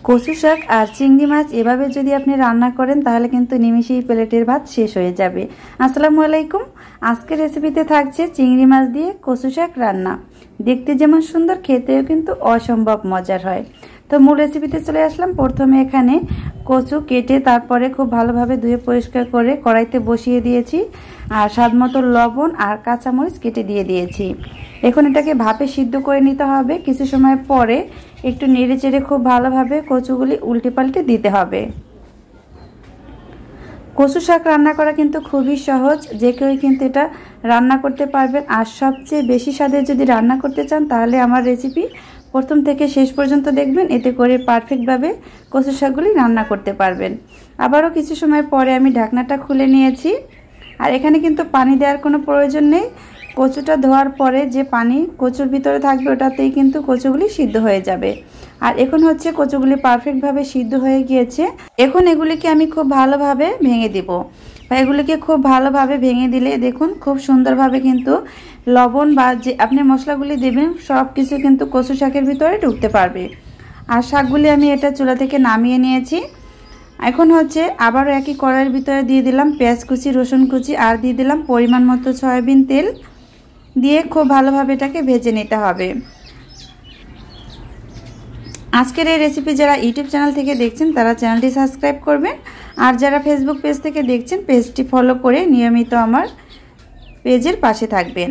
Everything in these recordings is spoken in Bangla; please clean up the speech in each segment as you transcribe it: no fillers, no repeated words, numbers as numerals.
কচু শাক আর চিংড়ি মাছ এভাবে যদি আপনি রান্না করেন তাহলে কিন্তু নিমেষেই প্লেটের ভাত শেষ হয়ে যাবে। আসসালামু আলাইকুম। আজকের রেসিপিতে থাকছে চিংড়ি মাছ দিয়ে কচু শাক রান্না। দেখতে যেমন সুন্দর, খেতেও কিন্তু অসম্ভব মজার হয়। তো মূল রেসিপিতে চলে আসলাম। প্রথমে এখানে কচু কেটে তারপরে খুব ভালোভাবে ধুয়ে পরিষ্কার করে কড়াইতে বসিয়ে দিয়েছি, আর স্বাদমতো লবণ আর কাঁচামরিচ কেটে দিয়ে দিয়েছি। এখন এটাকে ভাপে সিদ্ধ করে নিতে হবে। কিছু সময় পরে একটু নেড়ে চেড়ে খুব ভালোভাবে কচুগুলি উল্টে পাল্টে দিতে হবে। কচু শাক রান্না করা কিন্তু খুবই সহজ, যে কেউ কিন্তু এটা রান্না করতে পারবেন। আর সবচেয়ে বেশি স্বাদের যদি রান্না করতে চান তাহলে আমার রেসিপি প্রথম থেকে শেষ পর্যন্ত দেখবেন, এতে করে পারফেক্টভাবে কচু শাকগুলি রান্না করতে পারবেন। আবারও কিছু সময় পরে আমি ঢাকনাটা খুলে নিয়েছি। আর এখানে কিন্তু পানি দেওয়ার কোনো প্রয়োজন নেই। কচুটা ধোয়ার পরে যে পানি কচুর ভিতরে থাকবে ওটাতেই কিন্তু কচুগুলি সিদ্ধ হয়ে যাবে। আর এখন হচ্ছে কচুগুলি পারফেক্টভাবে সিদ্ধ হয়ে গিয়েছে। এখন এগুলিকে আমি খুব ভালোভাবে ভেঙে দিব। এগুলিকে খুব ভালোভাবে ভেঙে দিলে দেখুন খুব সুন্দরভাবে কিন্তু লবণ বা যে আপনি মশলাগুলি দেবেন সব কিছু কিন্তু কচু শাকের ভিতরে ঢুকতে পারবে। আর শাকগুলি আমি এটা চুলা থেকে নামিয়ে নিয়েছি। এখন হচ্ছে আবারও একই কড়াইয়ের ভিতরে দিয়ে দিলাম পেঁয়াজ কুচি, রসুন কুচি, আর দিয়ে দিলাম পরিমাণ মতো সয়াবিন তেল। দিয়ে খুব ভালোভাবে এটাকে ভেজে নিতে হবে। আজকের এই রেসিপি যারা ইউটিউব চ্যানেল থেকে দেখছেন তারা চ্যানেলটি সাবস্ক্রাইব করবেন, আর যারা ফেসবুক পেজ থেকে দেখছেন পেজটি ফলো করে নিয়মিত আমার পেজের পাশে থাকবেন।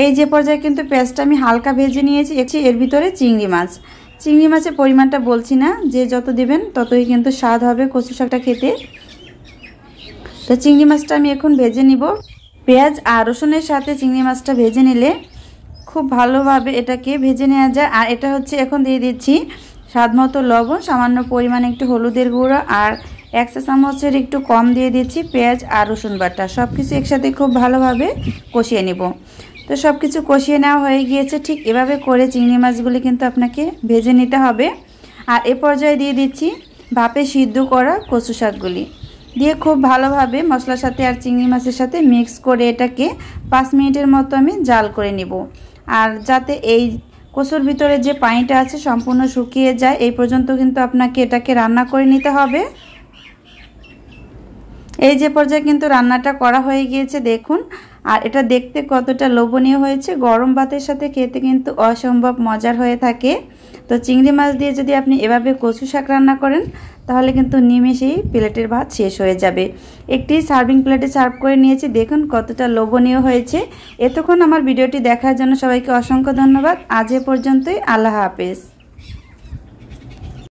এই যে পর্যায়ে কিন্তু পেঁয়াজটা আমি হালকা ভেজে নিয়েছি। এর ভিতরে চিংড়ি মাছ। চিংড়ি মাছের পরিমাণটা বলছি না, যে যত দেবেন ততই কিন্তু স্বাদ হবে কচু শাকটা খেতে। তো চিংড়ি মাছটা আমি এখন ভেজে নিব। পেঁয়াজ আর রসুনের সাথে চিংড়ি মাছটা ভেজে নিলে খুব ভালোভাবে এটাকে ভেজে নেওয়া যায়। আর এটা হচ্ছে এখন দিয়ে দিচ্ছি স্বাদমতো লবণ, সামান্য পরিমাণে একটু হলুদের গুঁড়ো, আর 1 চা চামচের একটু কম দিয়ে দিচ্ছি পেঁয়াজ আর রসুন বাটা। সব কিছু একসাথে খুব ভালোভাবে কষিয়ে নিব। তো সব কিছু কষিয়ে নেওয়া হয়ে গিয়েছে। ঠিক এভাবে করে চিংড়ি মাছগুলি কিন্তু আপনাকে ভেজে নিতে হবে। আর এ পর্যায়ে দিয়ে দিচ্ছি ভাপে সিদ্ধ করা কচু শাকগুলি দিয়ে খুব ভালোভাবে মশলার সাথে আর চিংড়ি মাছের সাথে মিক্স করে এটাকে 5 মিনিটের মতো আমি জাল করে নিব। আর যাতে এই কচুর ভিতরে যে পানিটা আছে সম্পূর্ণ শুকিয়ে যায়, এই পর্যন্ত কিন্তু আপনাকে এটাকে রান্না করে নিতে হবে। এই যে পর্যায়ে কিন্তু রান্নাটা করা হয়ে গিয়েছে দেখুন। আর এটা দেখতে কতটা লোভনীয় হয়েছে, গরম ভাতের সাথে খেতে কিন্তু অসম্ভব মজার হয়ে থাকে। তো চিংড়ি মাছ দিয়ে যদি আপনি এভাবে কচু শাক রান্না করেন তাহলে কিন্তু নিমেষেই প্লেটের ভাত শেষ হয়ে যাবে। একটি সার্ভিং প্লেটে সার্ভ করে নিয়েছি, দেখুন কতটা লোভনীয় হয়েছে। এতক্ষণ আমার ভিডিওটি দেখার জন্য সবাইকে অসংখ্য ধন্যবাদ। আজ এ পর্যন্তই। আল্লাহ হাফেজ।